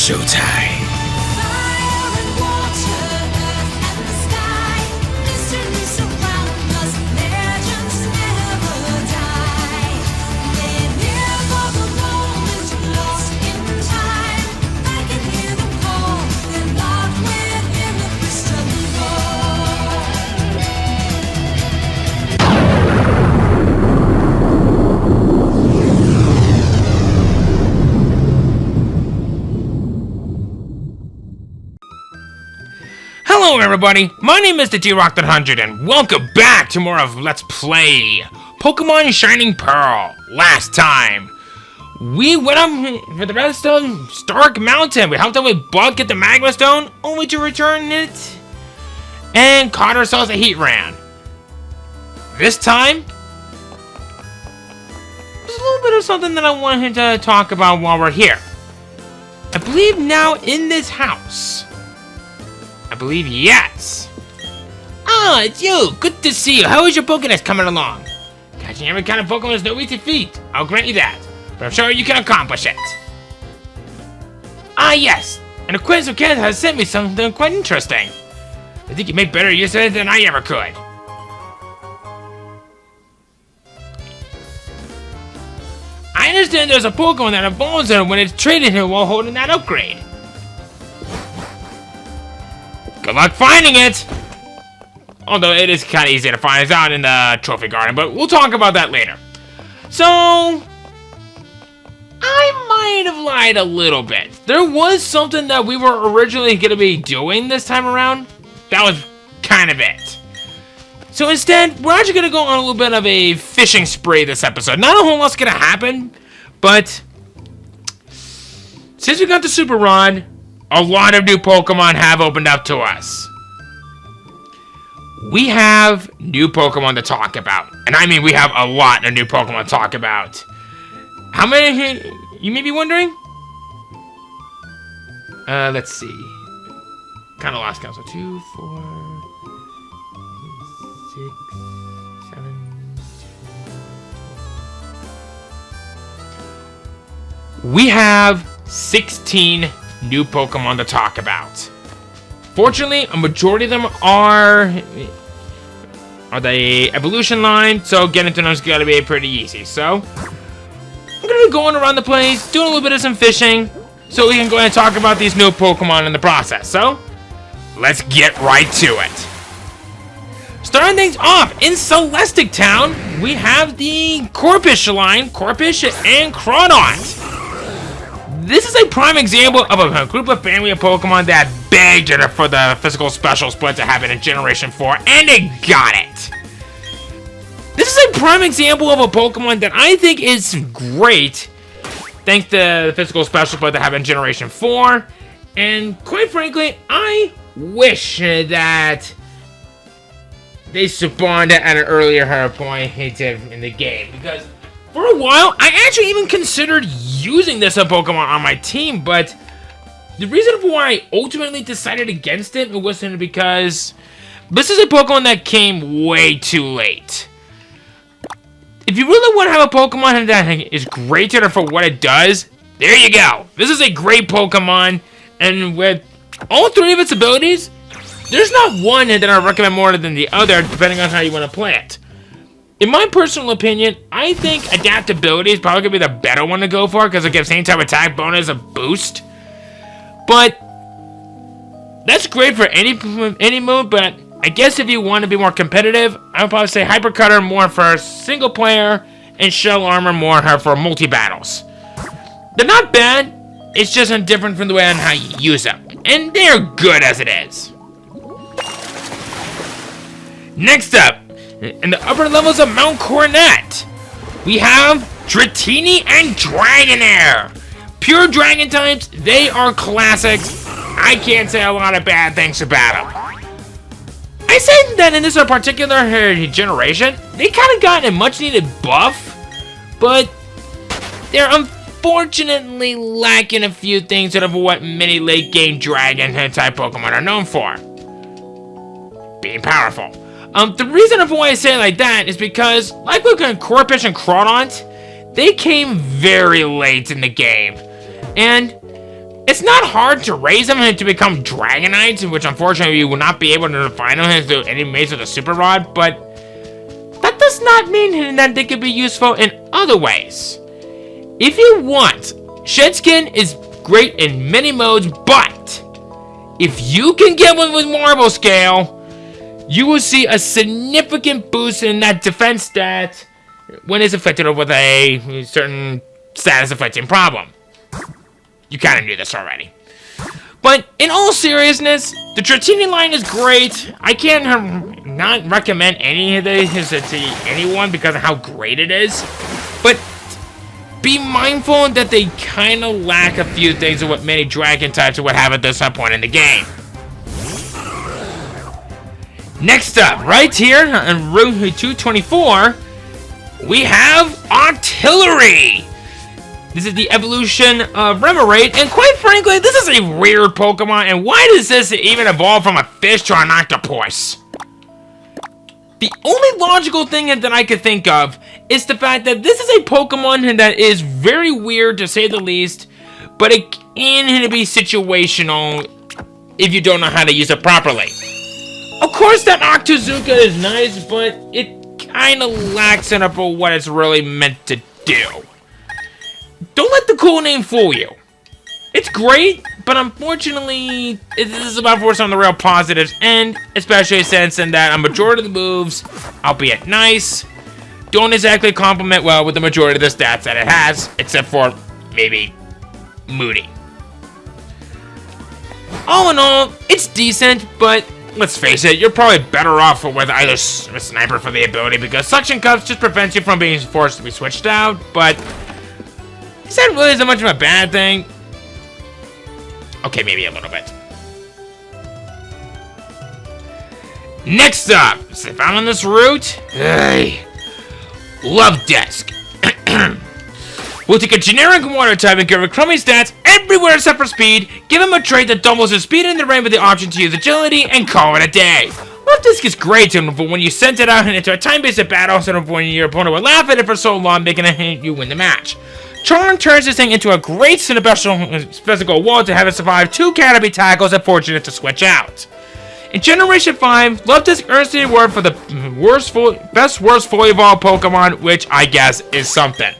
showtime. Hello everybody, my name is the T-Rock100 and welcome back to more of Let's Play Pokemon Shining Pearl. Last time, we went up for the Redstone Stark Mountain. We helped out with Bug get the Magma Stone, only to return it and caught ourselves a Heatran. This time, there's a little bit of something that I wanted to talk about while we're here. I believe now in this house, yes. Ah, it's you. Good to see you. How is your Pokédex coming along? Catching every kind of Pokemon is no easy feat. I'll grant you that. But I'm sure you can accomplish it. Ah, yes. An acquaintance of Ken has sent me something quite interesting. I think you make better use of it than I ever could. I understand there's a Pokemon that evolves in when it's traded here while holding that upgrade. Good luck finding it! Although it is kind of easy to find. It's out in the trophy garden, but we'll talk about that later. So, I might have lied a little bit. There was something that we were originally going to be doing this time around. That was kind of it. So instead, we're actually going to go on a little bit of a fishing spree this episode. Not a whole lot's going to happen, but since we got the Super Rod, a lot of new Pokemon have opened up to us. We have new Pokemon to talk about. And I mean, we have a lot of new Pokemon to talk about. How many, you may be wondering? Let's see. Kind of lost count. So 2, 4, 6, 7, 2. We have 16 new Pokemon to talk about. Fortunately, a majority of them are the evolution line, so getting to them is gonna be pretty easy. So I'm gonna be going around the place, doing a little bit of some fishing, so we can go ahead and talk about these new Pokemon in the process. So let's get right to it. Starting things off in Celestic Town, we have the Quillfish line, Quillfish and Crawdont. This is a prime example of a group of family of Pokemon that begged for the physical special split to happen in Generation 4, and they got it. This is a prime example of a Pokemon that I think is great, thanks to the physical special split to happen in Generation 4, and quite frankly, I wish that they spawned at an earlier point in the game, because for a while, I actually even considered using this Pokemon on my team, but the reason why I ultimately decided against it wasn't because this is a Pokemon that came way too late. If you really want to have a Pokemon that is greater for what it does, there you go. This is a great Pokemon, and with all three of its abilities, there's not one that I recommend more than the other, depending on how you want to play it. In my personal opinion, I think adaptability is probably going to be the better one to go for because it gives any type of attack bonus a boost. But that's great for any move, but I guess if you want to be more competitive, I would probably say Hyper Cutter more for single player and Shell Armor more for multi-battles. They're not bad, it's just different from the way on how you use them. And they're good as it is. Next up, in the upper levels of Mount Coronet, we have Dratini and Dragonair. Pure Dragon types, they are classics. I can't say a lot of bad things about them. I say that in this particular generation, they kind of got a much needed buff, but they're unfortunately lacking a few things out of what many late game Dragon type Pokemon are known for. Being powerful. The reason of why I say it like that is because, like with Quillfish and Crawdont, they came very late in the game. And It's not hard to raise them to become Dragonites, which unfortunately you will not be able to define them through any means of the Super Rod, but that does not mean that they could be useful in other ways. If you want, Shed Skin is great in many modes, but if you can get one with Marble Scale, you will see a significant boost in that defense stat when it's affected with a certain status-affecting problem. You kind of knew this already. But in all seriousness, the Dratini line is great. I can't not recommend any of these to anyone because of how great it is. But be mindful that they kind of lack a few things of what many dragon types would have at this point in the game. Next up, right here on Route 224, we have Artillery. This is the evolution of Remoraid, and quite frankly, this is a weird Pokemon, and why does this even evolve from a fish to an octopus? The only logical thing that I could think of is the fact that this is a Pokemon that is very weird, to say the least, but it can be situational if you don't know how to use it properly. Of course, that Octazooka is nice, but it kind of lacks in it for what it's really meant to do. Don't let the cool name fool you. It's great, but unfortunately, this is about for some of the real positives, and especially since in that a majority of the moves, albeit nice, don't exactly complement well with the majority of the stats that it has, except for maybe Moody. All in all, it's decent, but let's face it, you're probably better off with either a Sniper for the ability, because Suction Cups just prevents you from being forced to be switched out, but is that really so much of a bad thing? Okay, maybe a little bit. Next up, found on this route, Love Desk. We'll take a generic water type and give it crummy stats everywhere except for speed, give him a trait that doubles his speed in the rain with the option to use agility, and call it a day. Love Disc is great when you send it out into a time-based battle instead of when your opponent will laugh at it for so long, making it you win the match. Charm turns this thing into a great physical wall to have it survive 2 canopy tackles and fortunate to switch out. In Generation 5, Love Disc earns the award for the best worst fully evolved Pokemon, which I guess is something.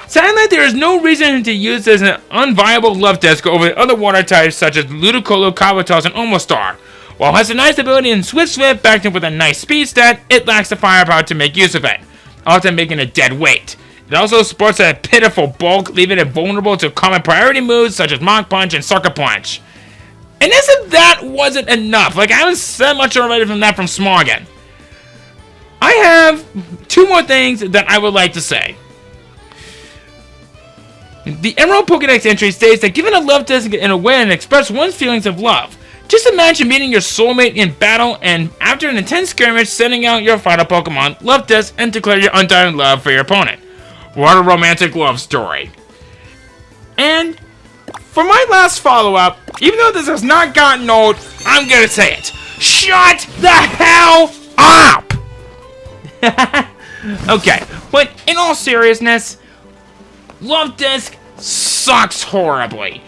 Sadly, there is no reason to use this as an unviable Love Disc over the other water types such as Ludicolo, Kabutops, and Omastar. While it has a nice ability in Swift backed up with a nice speed stat, it lacks the firepower to make use of it, often making it dead weight. It also sports a pitiful bulk, leaving it vulnerable to common priority moves such as Mach Punch and Sucker Punch. And as if that wasn't enough, like I haven't said much already from that from Smogon, I have 2 more things that I would like to say. The Emerald Pokédex entry states that given a Love Disc in a way and express one's feelings of love. Just imagine meeting your soulmate in battle and after an intense skirmish sending out your final Pokemon, Love Disc, and declare your undying love for your opponent. What a romantic love story. And for my last follow-up, even though this has not gotten old, I'm gonna say it. Shut the hell up! Okay, but in all seriousness, Love Disc sucks horribly.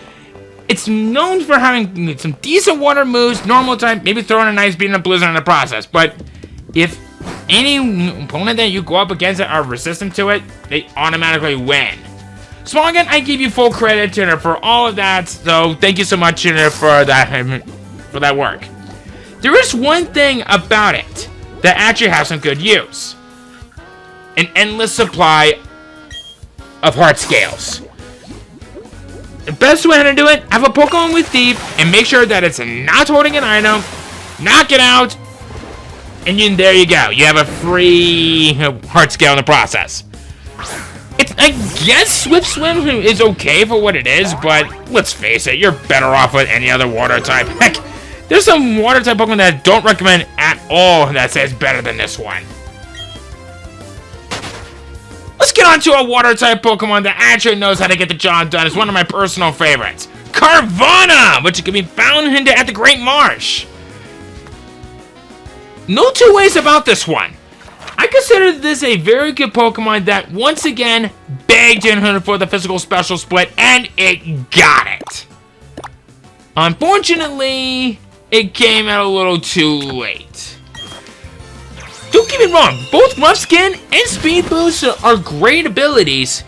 It's known for having some decent water moves, normal type, maybe throwing a nice beat and a blizzard in the process, but if any opponent that you go up against that are resistant to it, they automatically win. Smogon, I give you full credit, Jenner, for all of that, so thank you so much, Jenner, for that work. There is one thing about it that actually has some good use. An endless supply of heart scales. The best way to do it, have a Pokemon with Thief, and make sure that it's not holding an item, knock it out, and there you go. You have a free heart scale in the process. I guess Swift Swim is okay for what it is, but let's face it, you're better off with any other water type. Heck, there's some water type Pokemon that I don't recommend at all that says better than this one. Let's get on to a water type Pokemon that actually knows how to get the job done. It's one of my personal favorites. Carvana, which can be found at the Great Marsh. No 2 ways about this one. I consider this a very good Pokemon that once again begged in for the physical special split, and it got it. Unfortunately, it came out a little too late. Don't get me wrong, both Rough Skin and Speed Boost are great abilities,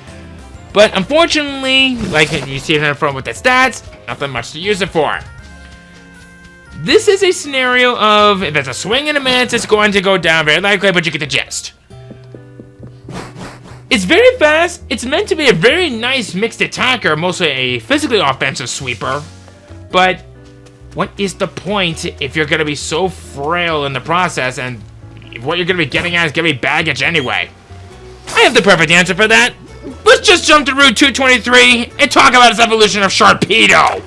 but unfortunately, like you see in the front with the stats, nothing much to use it for. This is a scenario of, if it's a swing and a miss, it's going to go down very likely, but you get the gist. It's very fast, it's meant to be a very nice mixed attacker, mostly a physically offensive sweeper, but what is the point if you're going to be so frail in the process, and what you're going to be getting at is going to be baggage anyway? I have the perfect answer for that. Let's just jump to Route 223 and talk about its evolution of Sharpedo.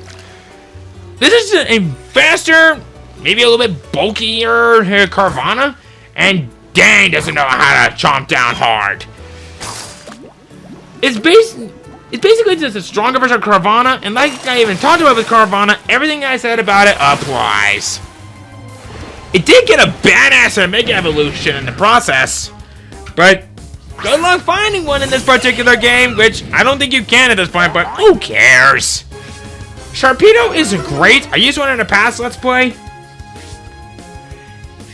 This is a faster, maybe a little bit bulkier Carvana, and dang doesn't know how to chomp down hard. It's basically just a stronger version of Carvana, and like I even talked about with Carvana, everything I said about it applies. It did get a badass Mega Evolution in the process, but good luck finding one in this particular game, which I don't think you can at this point, but who cares? Sharpedo is great. I used one in a past Let's Play,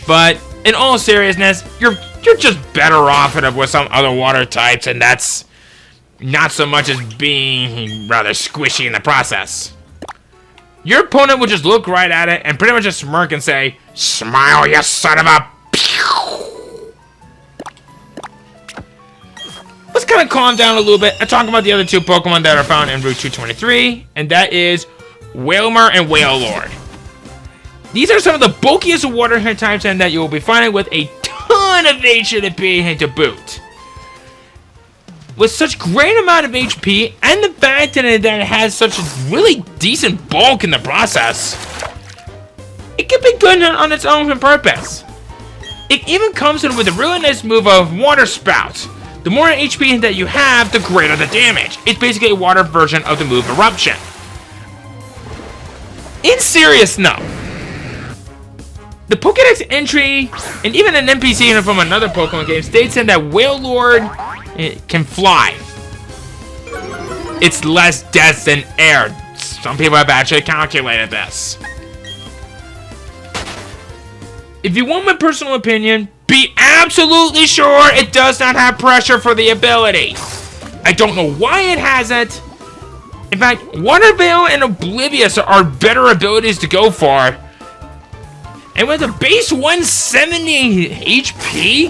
but in all seriousness, you're just better off with some other water types, and that's not so much as being rather squishy in the process. Your opponent will just look right at it and pretty much just smirk and say, "Smile, you son of a..." Let's kind of calm down a little bit and talk about the other two Pokemon that are found in Route 223, and that is Whalmer and Whalelord. These are some of the bulkiest water types and that you will be finding with a ton of HP to boot. With such great amount of HP, and the fact that it has such a really decent bulk in the process, it can be good on its own purpose. It even comes in with a really nice move of Water Spout. The more HP that you have, the greater the damage. It's basically a water version of the move Eruption. In serious note, the Pokédex entry, and even an NPC from another Pokemon game, states that Whalelord can fly. It's less dense than air. Some people have actually calculated this. If you want my personal opinion, be absolutely sure it does not have pressure for the ability. I don't know why it hasn't. In fact, Water Veil and Oblivious are better abilities to go for. And with a base 170 HP,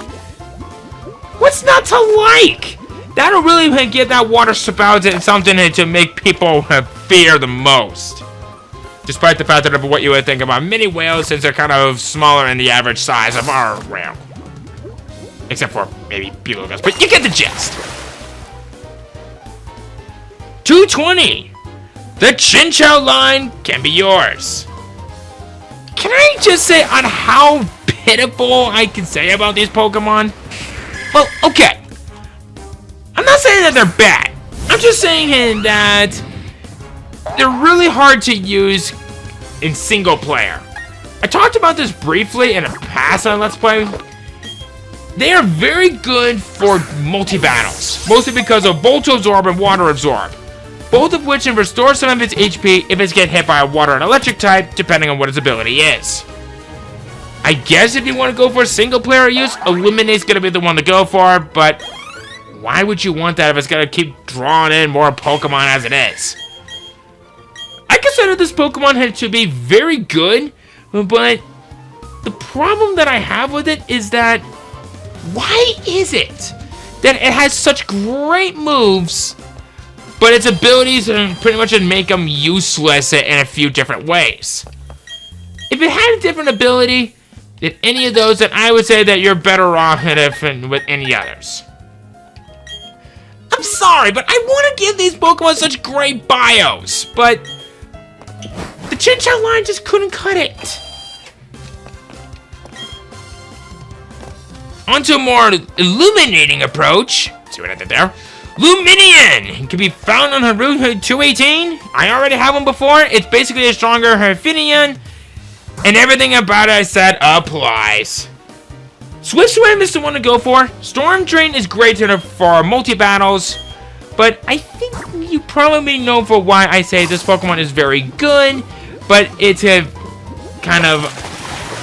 what's not to like? That'll really give that Water Spout something to make people fear the most. Despite the fact that of what you would think about mini whales, since they're kind of smaller in the average size of our whale. Except for maybe belugas, but you get the gist. 220. The Chinchou Line can be yours. Can I just say on how pitiful I can say about these Pokemon? Well, okay. I'm not saying that they're bad. I'm just saying that they're really hard to use in single player. I talked about this briefly in a past on Let's Play. They are very good for multi-battles, mostly because of Volt Absorb and Water Absorb, both of which can restore some of its HP if it's get hit by a water and electric type, depending on what its ability is. I guess if you want to go for a single player use, Illuminate's going to be the one to go for, but why would you want that if it's going to keep drawing in more Pokemon as it is? I consider this Pokemon to be very good, but the problem that I have with it is that why is it that it has such great moves, but its abilities pretty much make them useless in a few different ways? If it had a different ability than any of those, then I would say that you're better off with any others. I'm sorry, but I want to give these Pokemon such great bios, but the Chinchou Line just couldn't cut it. Onto a more illuminating approach. See what I did there? Luminion! It can be found on Route 218. I already have one before. It's basically a stronger Harfinian, and everything about it I said applies. Swift Swim is the one to go for. Storm Drain is great for multi-battles, but I think you probably know for why I say this Pokemon is very good, but it's a kind of,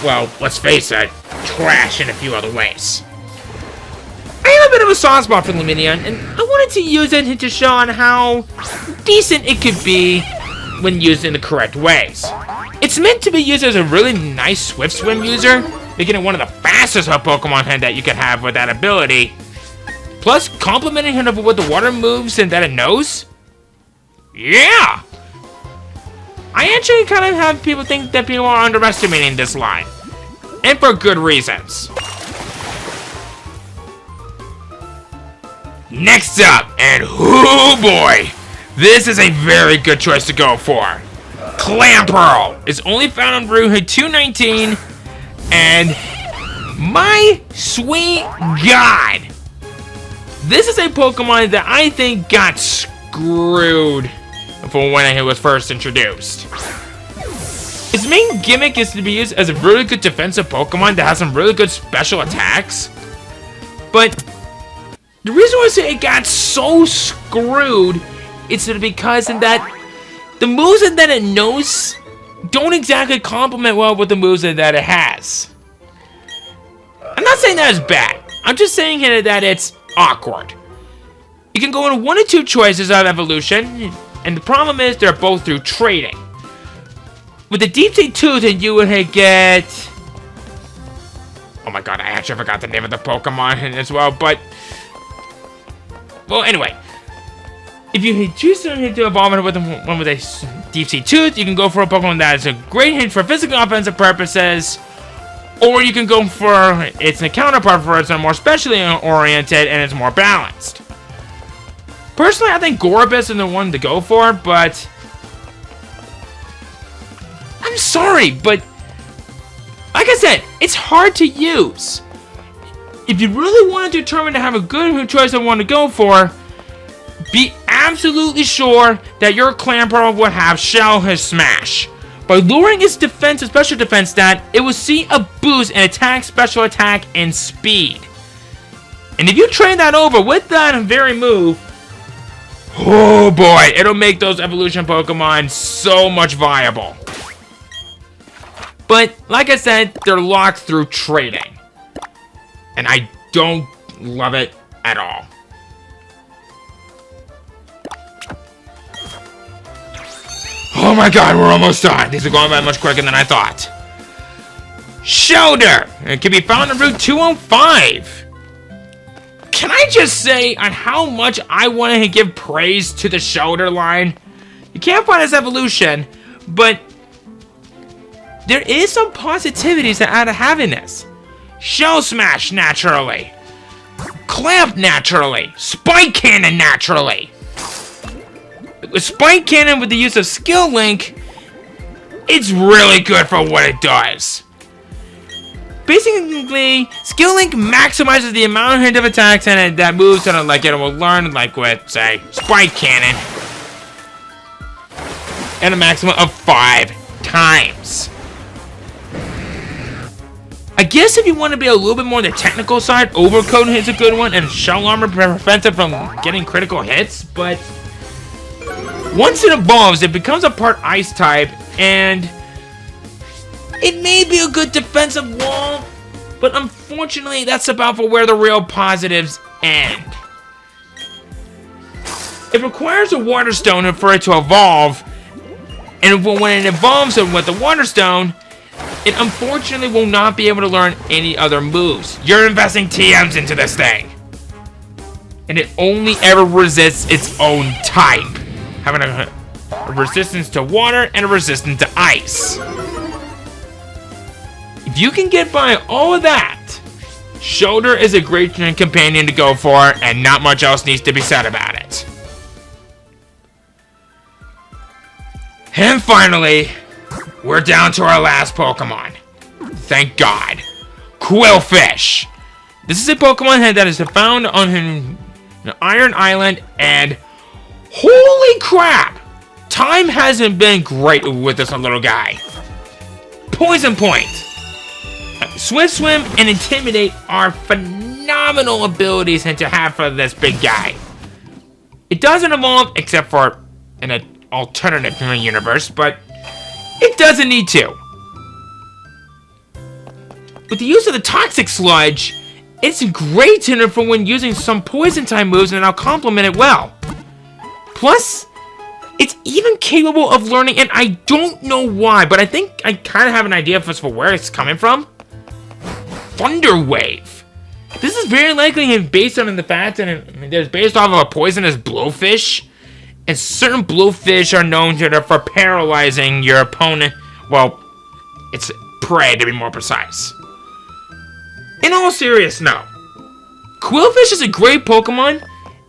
well, let's face it, trash in a few other ways. I have a bit of a soft spot for Luminion, and I wanted to use it to show on how decent it could be when used in the correct ways. It's meant to be used as a really nice Swift Swim user, making it one of the fastest Pokemon that you can have with that ability. Plus, complementing it with the water moves and that it knows. Yeah! I actually kind of have people think that people are underestimating this line. And for good reasons. Next up, and oh boy, this is a very good choice to go for. Clamperl is only found on Route 219, and my sweet god, this is a Pokemon that I think got screwed from when it was first introduced. Its main gimmick is to be used as a really good defensive Pokemon that has some really good special attacks, but the reason why I say it got so screwed is because in that the moves that it knows don't exactly complement well with the moves that it has. I'm not saying that it's bad. I'm just saying here that it's awkward. You can go in one or two choices of evolution, and the problem is they're both through trading. With the Deep Sea Tooth, you would get... Oh my god, I actually forgot the name of the Pokemon as well, but... Well, anyway. If you choose to evolve it with one with a Deep Sea Tooth, you can go for a Pokemon that is a great hit for physical offensive purposes, or you can go for its counterpart for it's more specially oriented and it's more balanced. Personally, I think Gorobus is the one to go for, but I'm sorry, but like I said, it's hard to use. If you really want to determine to have a good choice of one to go for, be absolutely sure that your Clamperl will have Shell Smash. By lowering its defense and special defense stat, it will see a boost in attack, special attack, and speed. And if you train that over with that very move, oh boy, it'll make those evolution Pokemon so much viable. But, like I said, they're locked through trading. And I don't love it at all. Oh my god, we're almost done. These are going by much quicker than I thought. Shoulder! It can be found on Route 205. Can I just say on how much I want to give praise to the Shoulder line? You can't find this evolution, but there is some positivities out of having this. Shell Smash naturally. Clamp naturally. Spike Cannon naturally. With Spike Cannon with the use of Skill Link, it's really good for what it does. Basically, Skill Link maximizes the amount of attacks and that moves and like it will learn like with, say, Spike Cannon. And a maximum of 5 times. I guess if you want to be a little bit more on the technical side, Overcoat is a good one, and Shell Armor prevents it from getting critical hits, but once it evolves, it becomes a part Ice type, and it may be a good defensive wall, but unfortunately, that's about for where the real positives end. It requires a Water Stone for it to evolve, and when it evolves with the Water Stone, it unfortunately will not be able to learn any other moves. You're investing TMs into this thing. And it only ever resists its own type. Having a resistance to water and a resistance to ice. If you can get by all of that, Shoulder is a great companion to go for, and not much else needs to be said about it. And finally, we're down to our last Pokemon. Thank God. Quillfish. This is a Pokemon that is found on Iron Island, and holy crap! Time hasn't been great with this little guy. Poison Point. Swift Swim and Intimidate are phenomenal abilities to have for this big guy. It doesn't evolve except for in an alternative universe, but It doesn't need to. With the use of the Toxic Sludge, it's a great tuner for when using some poison type moves, and I'll complement it well. Plus, it's even capable of learning, and I don't know why, but I think I kind of have an idea for where it's coming from. Thunder Wave. This is very likely based on the fact that it's based off of a poisonous blowfish, and certain blowfish are known for paralyzing your opponent. Well, it's prey to be more precise. In all seriousness, no. Quillfish is a great Pokemon.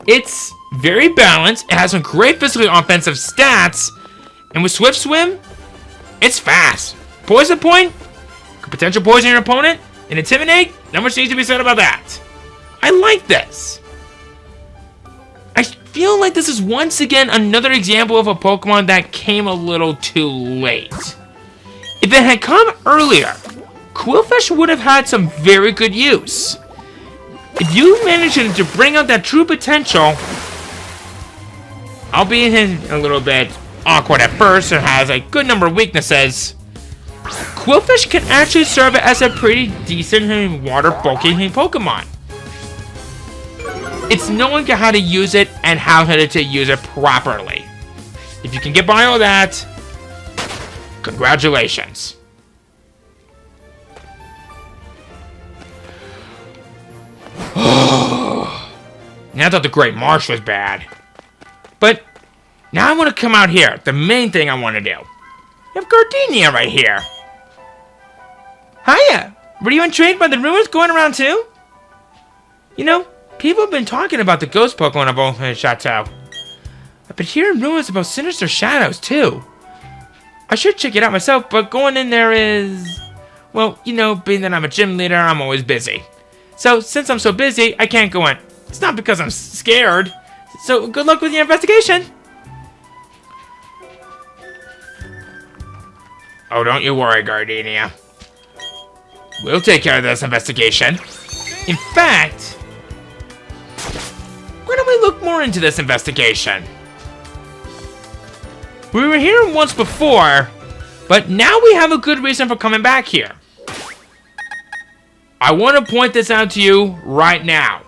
It's very balanced. It has some great physically offensive stats. And with Swift Swim, it's fast. Poison Point, could potential poison your opponent. And Intimidate, not much needs to be said about that. I like this. I feel like this is once again another example of a Pokemon that came a little too late. If it had come earlier, Quillfish would have had some very good use. If you manage to bring out that true potential, albeit a little bit awkward at first and has a good number of weaknesses, Quillfish can actually serve as a pretty decent water bulking Pokemon. It's knowing how to use it and how to use it properly. If you can get by all that, congratulations. Now I thought the Great Marsh was bad. But now I want to come out here. The main thing I want to do. You have Gardenia right here. Hiya! Were you intrigued by the rumors going around too? You know, people have been talking about the ghost Pokemon of Old Chateau. I've been hearing rumors about sinister shadows too. I should check it out myself, but going in there is... Well, you know, being that I'm a gym leader, I'm always busy. So, since I'm so busy, I can't go in. It's not because I'm scared. So, good luck with your investigation. Oh, don't you worry, Gardenia. We'll take care of this investigation. In fact, why don't we look more into this investigation? We were here once before, but now we have a good reason for coming back here. I want to point this out to you right now.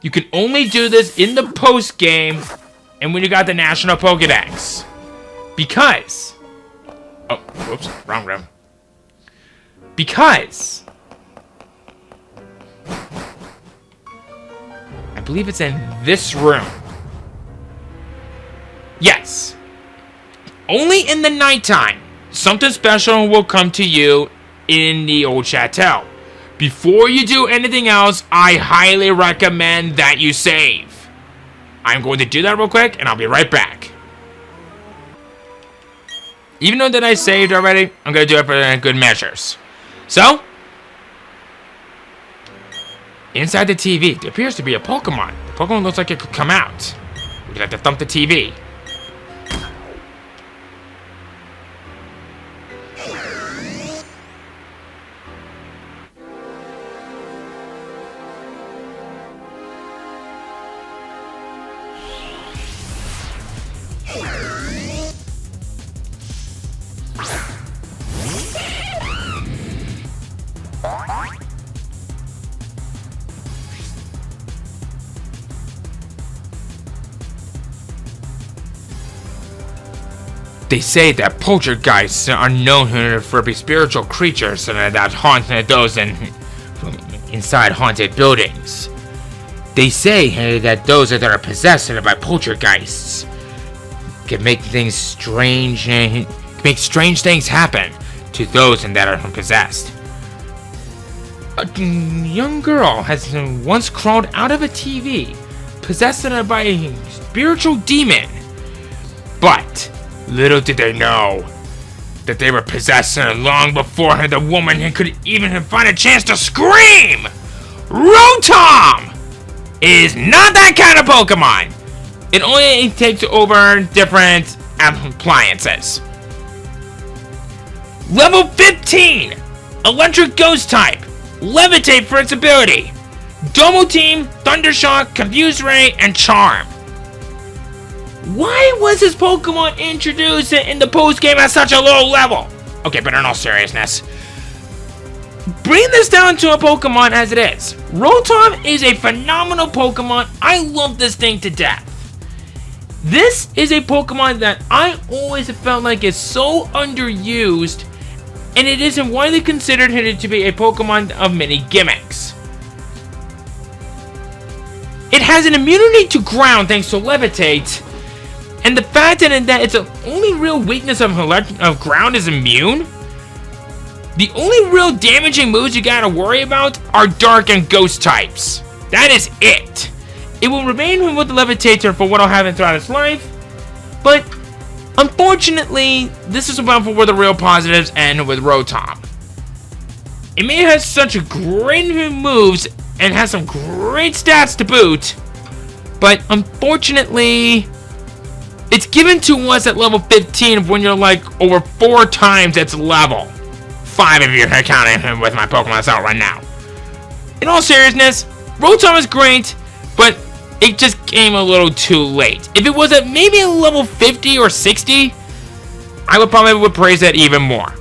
You can only do this in the post game and when you got the National Pokédex. Because... Oh, whoops, wrong room. Because... I believe it's in this room. Yes. Only in the nighttime, something special will come to you in the Old Chateau. Before you do anything else, I highly recommend that you save. I'm going to do that real quick, and I'll be right back. Even though that I saved already, I'm going to do it for good measures. So, inside the TV, there appears to be a Pokemon. The Pokemon looks like it could come out. Would you like to thump the TV? They say that poltergeists are known for being spiritual creatures that haunt those inside haunted buildings. They say that those that are possessed by poltergeists can make things strange and make strange things happen to those that are possessed. A young girl has once crawled out of a TV, possessed by a spiritual demon, but little did they know that they were possessed long before the woman could even find a chance to scream. Rotom is not that kind of Pokemon. It only takes over different appliances. Level 15, Electric Ghost type, Levitate for its ability, Domo Team, Thundershock, Confuse Ray, and Charm. Why was this Pokemon introduced in the post-game at such a low level? Okay, but in all seriousness, bring this down to a Pokemon as it is. Rotom is a phenomenal Pokemon. I love this thing to death. This is a Pokemon that I always have felt like is so underused, and it isn't widely considered to be a Pokemon of many gimmicks. It has an immunity to ground thanks to Levitate, and the fact that its only real weakness of ground is immune. The only real damaging moves you gotta worry about are Dark and Ghost types. That is it. It will remain with the Levitator for what I'll have it throughout its life, but unfortunately, this is about where the real positives end with Rotom. It may have such great moves and has some great stats to boot, but unfortunately, it's given to us at level 15 when you're like over 4 times its level. 5 if you're counting him with my Pokemon that's out right now. In all seriousness, Rotom is great, but it just came a little too late. If it was at maybe a level 50 or 60, I would probably praise it even more.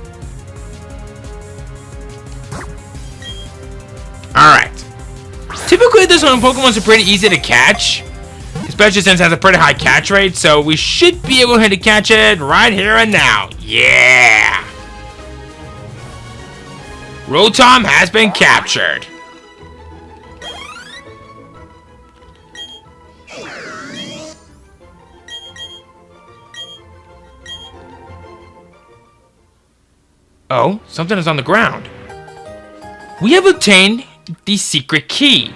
Alright. Typically, this one Pokemons are pretty easy to catch, especially since it has a pretty high catch rate, so we should be able to catch it right here and now. Yeah! Rotom has been captured. Oh, something is on the ground. We have obtained the secret key.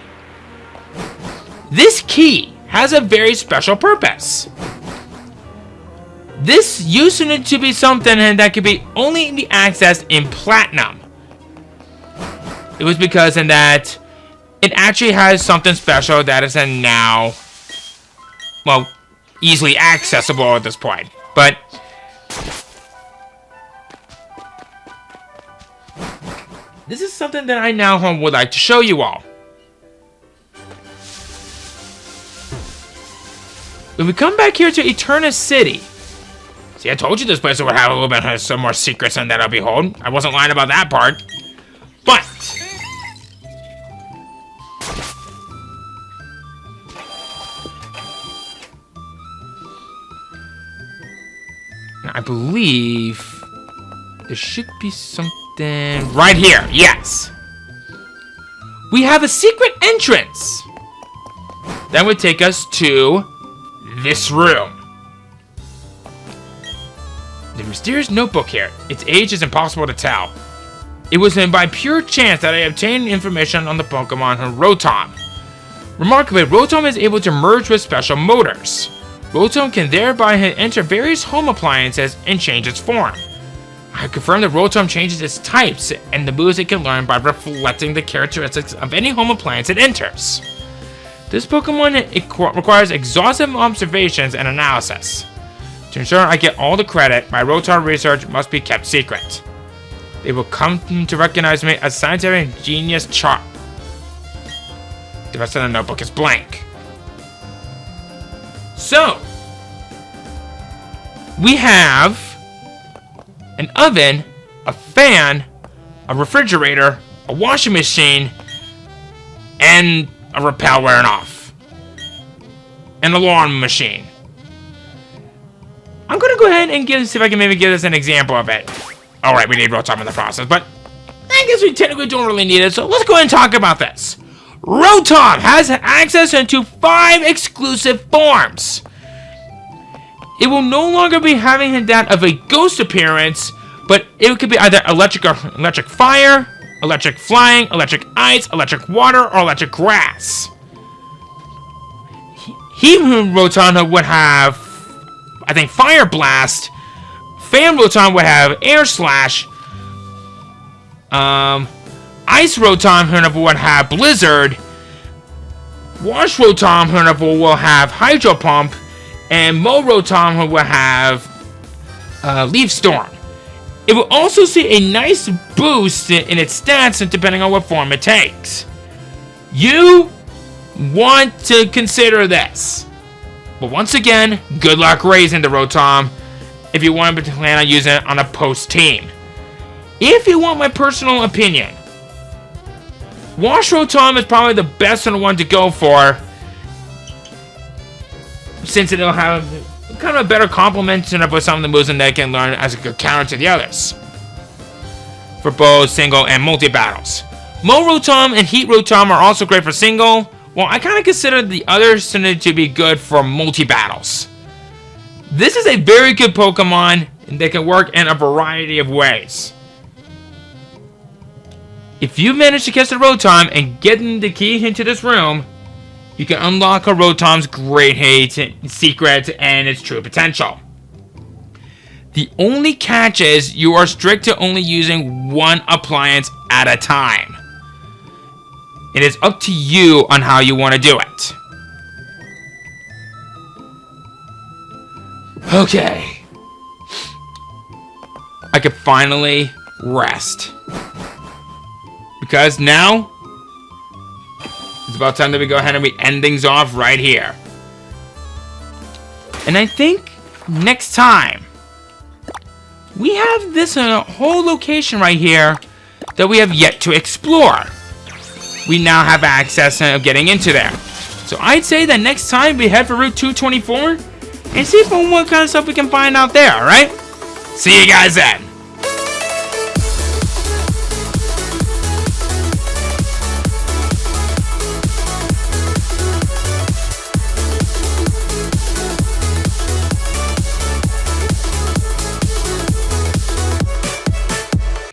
This key has a very special purpose. This used to be something that could be only be accessed in Platinum. It was because in that it actually has something special that is now, well, easily accessible at this point. But this is something that I now would like to show you all. When we come back here to Eterna City, see, I told you this place would have a little bit of some more secrets in that I'll behold. I wasn't lying about that part. But I believe there should be something right here. Yes. We have a secret entrance that would take us to this room. The mysterious notebook here. Its age is impossible to tell. It was by pure chance that I obtained information on the Pokemon Rotom. Remarkably, Rotom is able to merge with special motors. Rotom can thereby enter various home appliances and change its form. I confirm that Rotom changes its types and the moves it can learn by reflecting the characteristics of any home appliance it enters. This Pokemon requires exhaustive observations and analysis. To ensure I get all the credit, my Rotom research must be kept secret. They will come to recognize me as scientific genius Chart. The rest of the notebook is blank. So, we have an oven, a fan, a refrigerator, a washing machine, and a repel wearing off. An alarm machine. I'm gonna go ahead and see if I can maybe give us an example of it. Alright, we need Rotom in the process, but I guess we technically don't really need it, so let's go ahead and talk about this. Rotom has access into 5 exclusive forms. It will no longer be having that of a ghost appearance, but it could be either electric fire, electric flying, electric ice, electric water, or electric grass. Rotom would have, I think, Fire Blast. Fan Rotom would have Air Slash. Ice Rotom would have Blizzard. Wash Rotom will have Hydro Pump. And Mo Rotom will have Leaf Storm. It will also see a nice boost in its stats depending on what form it takes. You want to consider this. But once again, good luck raising the Rotom if you want to plan on using it on a post team. If you want my personal opinion, Wash Rotom is probably the best one to go for, since it'll have kind of a better complement with some of the moves that they can learn as a good counter to the others for both single and multi battles. Mo Rotom and Heat Rotom are also great for single, while I kind of consider the others to be good for multi battles. This is a very good Pokemon that can work in a variety of ways. If you manage to catch the Rotom and get the key into this room, you can unlock a Rotom's great secrets and its true potential. The only catch is you are strict to only using one appliance at a time. It is up to you on how you want to do it. Okay. I can finally rest. Because now, it's about time that we go ahead and we end things off right here. And I think next time, we have this whole location right here that we have yet to explore. We now have access of getting into there. So I'd say that next time we head for Route 224 and see what kind of stuff we can find out there, alright? See you guys then.